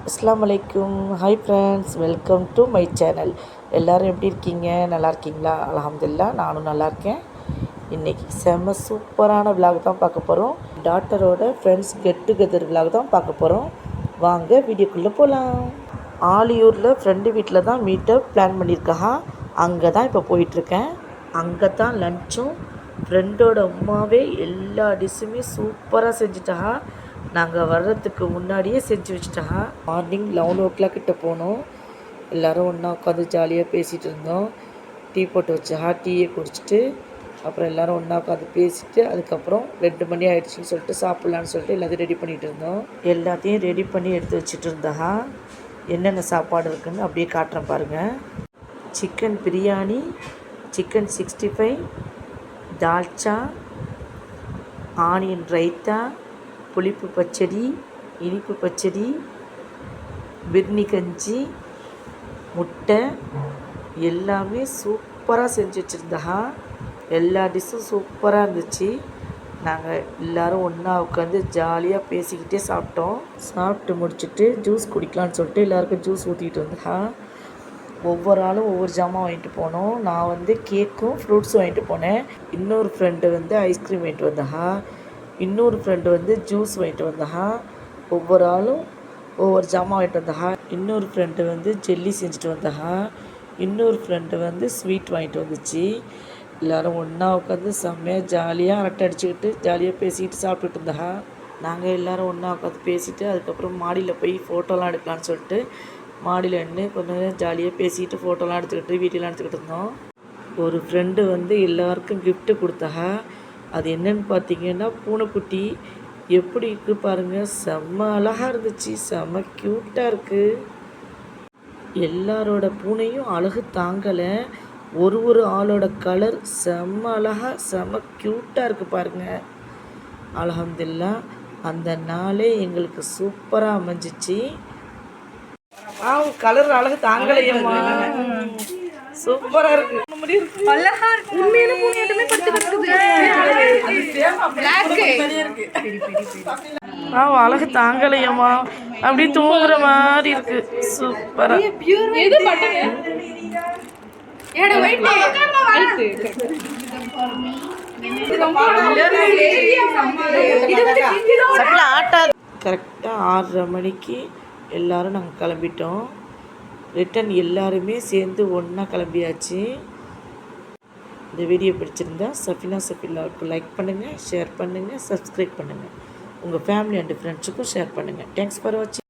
அஸ்ஸலாமு அலைக்கும். Hi friends, welcome to my channel. எல்லோரும் எப்படி இருக்கீங்க? நல்லா இருக்கீங்களா? அல்ஹம்துலில்லாஹ், நானும் நல்லா இருக்கேன். இன்றைக்கி செம்ம சூப்பரான விலாக் தான் பார்க்க போகிறோம். டாட்டரோட ஃப்ரெண்ட்ஸ் கெட் டுகெதர் விலாக் தான் பார்க்க போகிறோம். வாங்க வீடியோக்குள்ளே போகலாம். ஆலியூரில் ஃப்ரெண்டு வீட்டில் தான் மீட்டப் பிளான் பண்ணியிருக்கா. அங்கே தான் இப்போ போயிட்டுருக்கேன். அங்கே தான் லன்ச்சும். ஃப்ரெண்டோட அம்மாவே எல்லா டிஷ்ஷுமே சூப்பராக செஞ்சுட்டா. நாங்கள் வர்றதுக்கு முன்னாடியே செஞ்சு வச்சுட்டா. மார்னிங் 11 கிட்ட போனோம். எல்லோரும் ஒன்றா உட்காந்து ஜாலியாக பேசிகிட்டு இருந்தோம். டீ போட்டு வச்சா. டீயை குடிச்சிட்டு அப்புறம் எல்லோரும் ஒன்றா உட்காந்து பேசிவிட்டு அதுக்கப்புறம் 2 மணி ஆகிடுச்சின்னு சொல்லிட்டு சாப்பிட்லான்னு சொல்லிட்டு எல்லாத்தையும் ரெடி பண்ணிகிட்டு இருந்தோம். எல்லாத்தையும் ரெடி பண்ணி எடுத்து வச்சுட்டு இருந்தா. என்னென்ன சாப்பாடு இருக்குதுன்னு அப்படியே காட்டுறேன் பாருங்கள். Chicken biryani, chicken 65, dalcha, onion raita, புளிப்பு பச்சடி, இனிப்பு பச்சடி, பிர்னி கஞ்சி, முட்டை எல்லாமே சூப்பராக செஞ்சு வச்சுருந்தா. எல்லா டிஷ்ஷும் சூப்பராக இருந்துச்சு. நாங்கள் எல்லோரும் ஒன்றா உட்காந்து ஜாலியாக பேசிக்கிட்டே சாப்பிட்டோம். சாப்பிட்டு முடிச்சுட்டு ஜூஸ் குடிக்கலான்னு சொல்லிட்டு எல்லாருக்கும் ஜூஸ் ஊற்றிக்கிட்டு வந்தா. ஒவ்வொரு ஆளும் ஒவ்வொரு ஜாமான் வாங்கிட்டு போனோம். நான் வந்து கேக்கும் ஃப்ரூட்ஸும் வாங்கிட்டு போனேன். இன்னொரு ஃப்ரெண்டு வந்து ஐஸ்கிரீம் வாங்கிட்டு வந்தா. இன்னொரு ஃப்ரெண்டு வந்து ஜூஸ் வாங்கிட்டு வந்தா. ஒவ்வொரு ஆளும் ஒவ்வொரு ஜாமான் வாங்கிட்டு வந்தா. இன்னொரு ஃப்ரெண்டு வந்து ஜெல்லி செஞ்சுட்டு வந்தா. இன்னொரு ஃப்ரெண்டு வந்து ஸ்வீட் வாங்கிட்டு வந்துச்சு. எல்லோரும் ஒன்றா உட்காந்து செம்மையாக ஜாலியாக அரட்டை அடிச்சுக்கிட்டு ஜாலியாக பேசிக்கிட்டு சாப்பிட்டுட்டு இருந்தா. நாங்கள் எல்லோரும் ஒன்றா உட்காந்து பேசிவிட்டு அதுக்கப்புறம் மாடியில் போய் ஃபோட்டோலாம் எடுக்கலான்னு சொல்லிட்டு மாடியில் நின்று கொஞ்சம் நேரம் ஜாலியாக பேசிக்கிட்டு ஃபோட்டோலாம் எடுத்துக்கிட்டு வீட்டிலாம் எடுத்துக்கிட்டு இருந்தோம். ஒரு ஃப்ரெண்டு வந்து எல்லாருக்கும் கிஃப்ட்டு கொடுத்தா. அது என்னன்னு பார்த்தீங்கன்னா பூனைக்குட்டி. எப்படி இருக்குது பாருங்கள், செம்ம அழகாக இருந்துச்சு, செம்ம க்யூட்டாக இருக்குது. எல்லாரோட பூனையும் அழகு தாங்கலை. ஒரு ஆளோட கலர் செம்ம அழகாக செம்ம க்யூட்டாக இருக்குது பாருங்கள். அல்ஹம்துலில்லாஹ், அந்த நாளே எங்களுக்கு சூப்பராக அமைஞ்சிச்சு. கலர் அழகு தாங்கலையம்மா, சூப்பராக இருக்குது. அழகு தாங்கலையம்மா, அப்படி தூங்குற மாதிரி இருக்கு. சூப்பரா கரெக்டாக 6:30 மணிக்கு எல்லாரும் நாங்கள் கிளம்பிட்டோம். ரிட்டன் எல்லாருமே சேர்ந்து ஒன்றா கிளம்பியாச்சு. இந்த வீடியோ பிடிச்சிருந்தா சஃபினாவுக்கு லைக் பண்ணுங்கள், ஷேர் பண்ணுங்கள், சப்ஸ்கிரைப் பண்ணுங்கள். உங்கள் ஃபேமிலி அண்ட் ஃப்ரெண்ட்ஸுக்கும் ஷேர் பண்ணுங்கள். தேங்க்ஸ் ஃபார் வாட்சிங்.